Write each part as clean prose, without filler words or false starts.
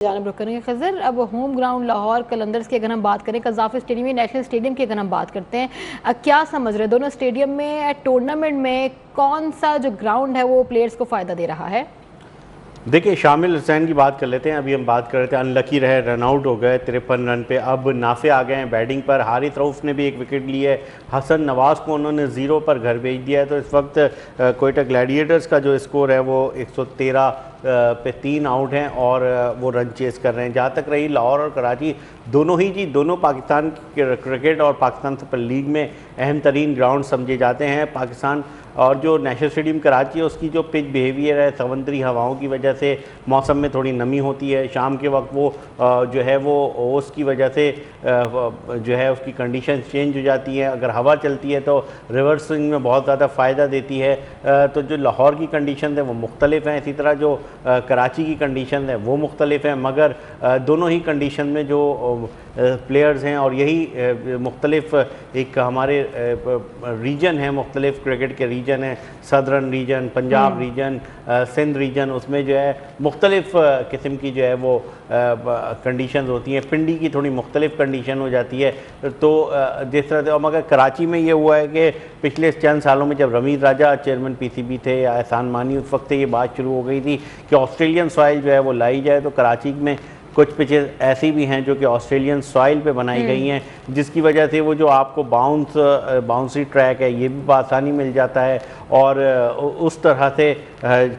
जानब रुख करेंगे खजर। अब होम ग्राउंड लाहौर कलंदर्स की अगर हम बात करें, कज़ाफ़ी स्टेडियम या नेशनल स्टेडियम की अगर हम बात करते हैं, क्या समझ रहे हैं दोनों स्टेडियम में टूर्नामेंट में कौन सा जो ग्राउंड है वो प्लेयर्स को फ़ायदा दे रहा है? देखिए, शामिल हुसैन की बात कर लेते हैं। अभी हम बात कर रहे थे, अनलकी रहे, रन आउट हो गए 53 रन पे। अब नाफे आ गए हैं बैटिंग पर। हारिस रऊफ़ ने भी एक विकेट ली है। हसन नवाज़ को उन्होंने 0 पर घर भेज दिया है। तो इस वक्त कोयटा ग्लैडिएटर्स का जो स्कोर है वो 113 पे 3 आउट हैं और वो रन चेस कर रहे हैं। जहाँ तक रही लाहौर और कराची, दोनों पाकिस्तान क्रिकेट और पाकिस्तान सुपर लीग में अहम तरीन ग्राउंड समझे जाते हैं। पाकिस्तान और जो नेशनल स्टेडियम कराची है उसकी जो पिच बिहेवियर है, समंदरी हवाओं की वजह से मौसम में थोड़ी नमी होती है। शाम के वक्त वो जो है वो ओस की वजह से जो है उसकी कंडीशन चेंज हो जाती है। अगर हवा चलती है तो रिवर्स स्विंग में बहुत ज़्यादा फ़ायदा देती है। तो जो लाहौर की कंडीशन है वो मुख्तलिफ हैं, इसी तरह जो कराची की कंडीशन है वो मुख्तलिफ हैं। मगर दोनों ही कंडीशन में जो प्लेयर्स हैं और यही मुख्तलिफ एक हमारे रीजन है, मुख्तलिफ क्रिकेट के रीजन हैं। Southern region, Punjab region, Sindh region, उसमें जो है मुख्तलिफ किस्म की जो है वो कंडीशन होती हैं। पिंडी की थोड़ी मुख्तलिफ कंडीशन हो जाती है। तो जिस तरह से, मगर कराची में ये हुआ है कि पिछले चंद सालों में जब रमीज़ राजा चेयरमैन PCB थे या एहसान मानी, उस वक्त ये बात शुरू हो गई थी कि ऑस्ट्रेलियन सॉइल जो है वो लाई जाए। तो कराची में कुछ पिचेस ऐसी भी हैं जो कि ऑस्ट्रेलियन सॉइल पे बनाई गई हैं, जिसकी वजह से वो जो आपको बाउंसी ट्रैक है ये भी बआसानी मिल जाता है। और उस तरह से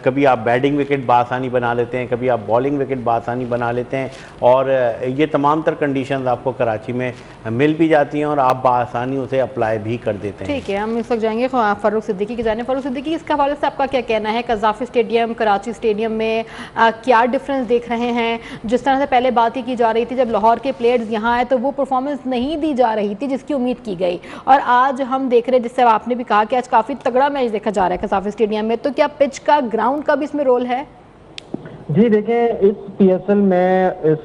कभी आप बैटिंग विकेट बआसानी बना लेते हैं, कभी आप बॉलिंग विकेट बआसानी बना लेते हैं। और ये तमाम तर कंडीशंस आपको कराची में मिल भी जाती हैं और आप बआसानी उसे अप्लाई भी कर देते हैं। ठीक है, हम इस वक्त जाएंगे फ़ारूक सिद्दीकी की जाने। फ़ारूक सिद्दीकी, इसके हवाले से आपका क्या कहना है? कज़ाफ़ी स्टेडियम, कराची स्टेडियम में क्या डिफरेंस देख रहे हैं? जिस तरह से पहले बात ही की जा रही थी, जब लाहौर के प्लेयर्स यहाँ आए तो वो परफॉर्मेंस नहीं दी जा रही थी जिसकी उम्मीद की गई, और आज हम देख रहे हैं, जिससे आपने भी कहा कि आज काफ़ी तगड़ा मैच देखा जा रहा है कज़ाफ़ी स्टेडियम में। तो क्या पिच का, ग्राउंड का भी इसमें रोल है? जी देखें, इस PSL में इस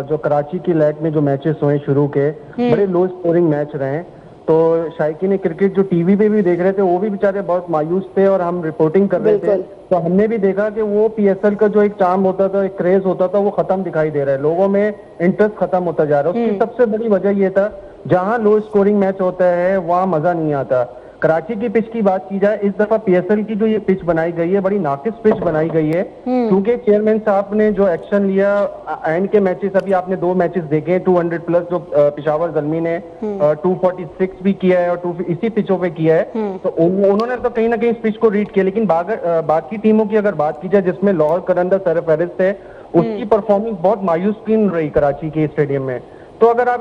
जो कराची की लैग में जो मैचेस हुए शुरू के, बड़े लो स्कोरिंग मैच रहे। तो शायकीन क्रिकेट जो टीवी पे भी देख रहे थे वो भी बेचारे बहुत मायूस थे और हम रिपोर्टिंग कर रहे थे। तो हमने भी देखा कि वो PSL का जो एक चार्म होता था, एक क्रेज होता था, वो खत्म दिखाई दे रहा है। लोगों में इंटरेस्ट खत्म होता जा रहा है। उसकी सबसे बड़ी वजह ये था, जहां लो स्कोरिंग मैच होता है वहां मजा नहीं आता। कराची की पिच की बात की जाए, इस दफा PSL की जो ये पिच बनाई गई है बड़ी नाकिस पिच बनाई गई है, क्योंकि चेयरमैन साहब ने जो एक्शन लिया एंड के मैचेस, अभी आपने 2 मैचेस देखे, 200 प्लस जो पिशावर ज़ल्मी ने 246 भी किया है और इसी पिचों पे किया है। तो उन्होंने तो कहीं ना कहीं इस पिच को रीड किया। लेकिन बाकी टीमों की अगर बात की जाए, जिसमें लाहौर कलंदर सरफहरिस्त है, उसकी परफॉर्मेंस बहुत मायूस कुन रही कराची के स्टेडियम में। तो अगर आप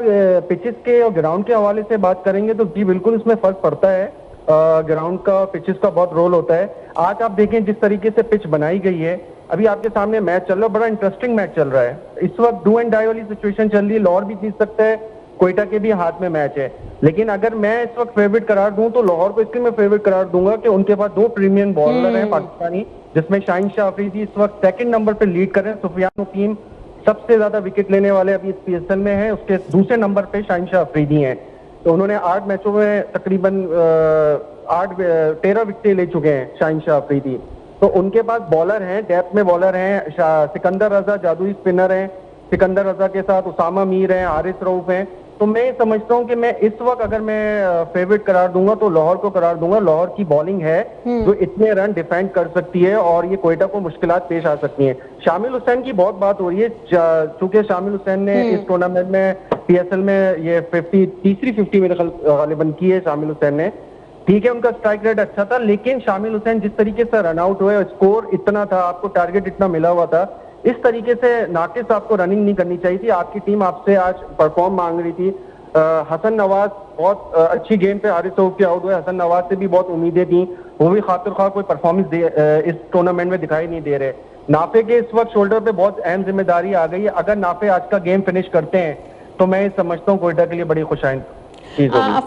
पिचेस के और ग्राउंड के हवाले से बात करेंगे तो जी बिल्कुल इसमें फर्क पड़ता है। ग्राउंड का, पिचेस का बहुत रोल होता है। आज आप देखें जिस तरीके से पिच बनाई गई है, अभी आपके सामने मैच चल रहा है, बड़ा इंटरेस्टिंग मैच चल रहा है। इस वक्त डू एंड डाई वाली सिचुएशन चल रही है। लाहौर भी जीत सकता है, कोयटा के भी हाथ में मैच है। लेकिन अगर मैं इस वक्त फेवरेट करार दूं तो लाहौर को इसलिए मैं फेवरेट करार दूंगा कि उनके पास 2 प्रीमियम बॉलर हैं पाकिस्तानी, जिसमें शाहीन शाह अफरीदी इस वक्त 2nd नंबर पे लीड कर रहे हैं। सुफियान हकीम सबसे ज्यादा विकेट लेने वाले अभी इस PSL में है, उसके दूसरे नंबर पे शाहीन शाह अफरीदी हैं। तो उन्होंने 8 मैचों में तकरीबन 13 विकेटें ले चुके हैं शाहीन शाह अफरीदी। तो उनके पास बॉलर हैं, डेप्थ में बॉलर हैं। सिकंदर रजा जादुई स्पिनर हैं, सिकंदर रजा के साथ उसामा मीर हैं, हारिस रऊफ हैं। तो मैं समझता हूं कि मैं इस वक्त अगर मैं फेवरेट करार दूंगा तो लाहौर को करार दूंगा। लाहौर की बॉलिंग है जो इतने रन डिफेंड कर सकती है और ये कोयटा को मुश्किलात पेश आ सकती हैं। शामिल हुसैन की बहुत बात हो रही है, चूंकि शामिल हुसैन ने इस टूर्नामेंट में PSL में ये तीसरी 50 मेरे गालिबन की है शामिल हुसैन ने। ठीक है, उनका स्ट्राइक रेट अच्छा था, लेकिन शामिल हुसैन जिस तरीके से रन आउट हुए, स्कोर इतना था, आपको टारगेट इतना मिला हुआ था, इस तरीके से नाकिस आपको रनिंग नहीं करनी चाहिए थी। आपकी टीम आपसे आज परफॉर्म मांग रही थी। हसन नवाज बहुत अच्छी गेम पे हारिस रऊफ के आउट हुए। हसन नवाज से भी बहुत उम्मीदें थी, वो भी खातिर खा कोई परफॉर्मेंस इस टूर्नामेंट में दिखाई नहीं दे रहे। नाफे के इस वक्त शोल्डर पे बहुत अहम जिम्मेदारी आ गई है। अगर नाफे आज का गेम फिनिश करते हैं तो मैं समझता हूँ कोयटा के लिए बड़ी खुशाइन।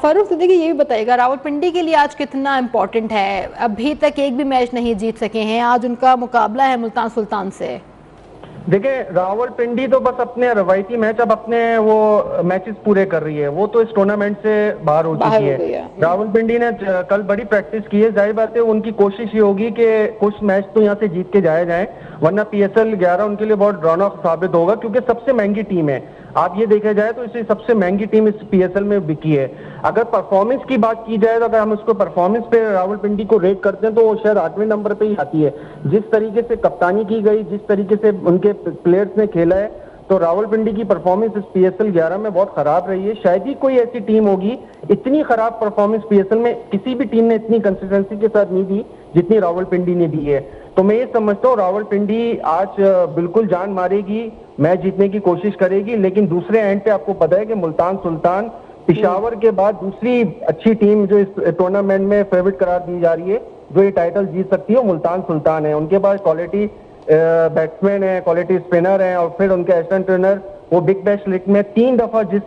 फारूक सिद्दीकी, ये भी बताइएगा, रावलपिंडी के लिए आज कितना इम्पोर्टेंट है? अभी तक एक भी मैच नहीं जीत सके हैं, आज उनका मुकाबला है मुल्तान सुल्तान से। देखिए रावलपिंडी तो बस अपने रवायती मैच अब अपने वो मैचेस पूरे कर रही है, वो तो इस टूर्नामेंट से बाहर हो बाहर चुकी हो गई है। है। रावलपिंडी ने कल बड़ी प्रैक्टिस की है, जाहिर बात है उनकी कोशिश ये होगी कि कुछ मैच तो यहाँ से जीत के जाया जाए, वरना पीएसएल 11 उनके लिए बहुत ड्रॉन ऑफ साबित होगा, क्योंकि सबसे महंगी टीम है। आप ये देखा जाए तो इसे सबसे महंगी टीम इस पीएसएल में बिकी है। अगर परफॉर्मेंस की बात की जाए तो अगर हम उसको परफॉर्मेंस पे रावलपिंडी को रेट करते हैं तो वो शायद 8वें नंबर पे ही आती है। जिस तरीके से कप्तानी की गई, जिस तरीके से उनके प्लेयर्स ने खेला है, तो रावलपिंडी की परफॉर्मेंस इस पीएसएल 11 में बहुत खराब रही है। शायद ही कोई ऐसी टीम होगी, इतनी खराब परफॉर्मेंस पीएसएल में किसी भी टीम ने इतनी कंसिस्टेंसी के साथ नहीं दी जितनी रावलपिंडी ने दी है। तो मैं ये समझता हूँ रावलपिंडी आज बिल्कुल जान मारेगी, मैच जीतने की कोशिश करेगी, लेकिन दूसरे एंड पे आपको पता है कि मुल्तान सुल्तान पिशावर के बाद दूसरी अच्छी टीम जो इस टूर्नामेंट में फेवरेट करार दी जा रही है, जो ये टाइटल जीत सकती है, वो मुल्तान सुल्तान है। उनके पास क्वालिटी बैट्समैन है, क्वालिटी स्पिनर है, और फिर उनके असिस्टेंट ट्रेनर वो बिग बैश लीग में 3 दफा जिस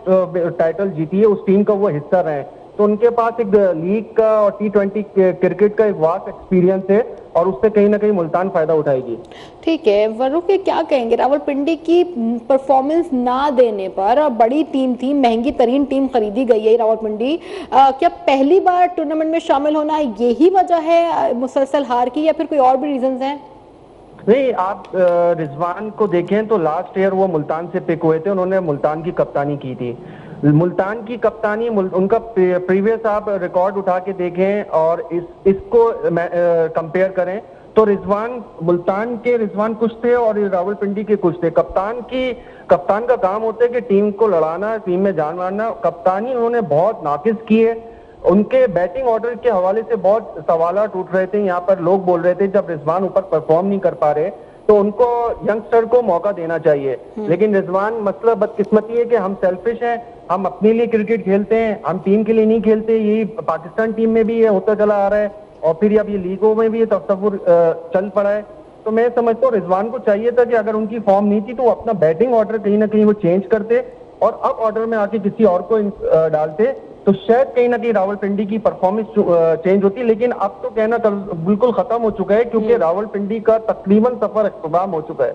टाइटल जीती है उस टीम का वो हिस्सा रहे। तो उनके पास एक लीग का और T20 क्रिकेट का एक वास्ट एक्सपीरियंस है, और उससे कहीं ना कहीं मुल्तान फायदा उठाएगी। ठीक है, वरुण के क्या कहेंगे रावलपिंडी की परफॉर्मेंस ना देने पर? बड़ी टीम थी, महंगी तरीन टीम खरीदी गई है रावलपिंडी, क्या पहली बार टूर्नामेंट में शामिल होना यही वजह है मुसलसल हार की, या फिर कोई और भी रीजंस हैं? नहीं, आप रिजवान को देखें तो लास्ट ईयर वो मुल्तान से पिक हुए थे, उन्होंने मुल्तान की कप्तानी की थी। मुल्तान की कप्तानी उनका प्रीवियस आप रिकॉर्ड उठा के देखें और इसको कंपेयर करें तो रिजवान कुछ थे और रावलपिंडी के कुछ थे। कप्तान का काम होता है कि टीम को लड़ाना, टीम में जान मारना। कप्तानी उन्होंने बहुत नाकिस की है। उनके बैटिंग ऑर्डर के हवाले से बहुत सवालात उठ रहे थे, यहाँ पर लोग बोल रहे थे जब रिजवान ऊपर परफॉर्म नहीं कर पा रहे तो उनको यंगस्टर को मौका देना चाहिए। लेकिन रिजवान मसला बदकिस्मती है कि हम सेल्फिश हैं, हम अपने लिए क्रिकेट खेलते हैं, हम टीम के लिए नहीं खेलते। यही पाकिस्तान टीम में भी ये होता चला आ रहा है और फिर अब ये लीगों में भी ये तस्वुर चल पड़ा है। तो मैं समझता हूँ रिजवान को चाहिए था कि अगर उनकी फॉर्म नहीं थी तो वो अपना बैटिंग ऑर्डर कहीं ना कहीं वो चेंज करते और अब ऑर्डर में आके किसी और को डालते तो शायद कहीं ना कहीं रावलपिंडी की परफॉर्मेंस चेंज होती। लेकिन अब तो कहना बिल्कुल खत्म हो चुका है, क्योंकि रावलपिंडी का तकरीबन सफर इख्तिताम हो चुका है।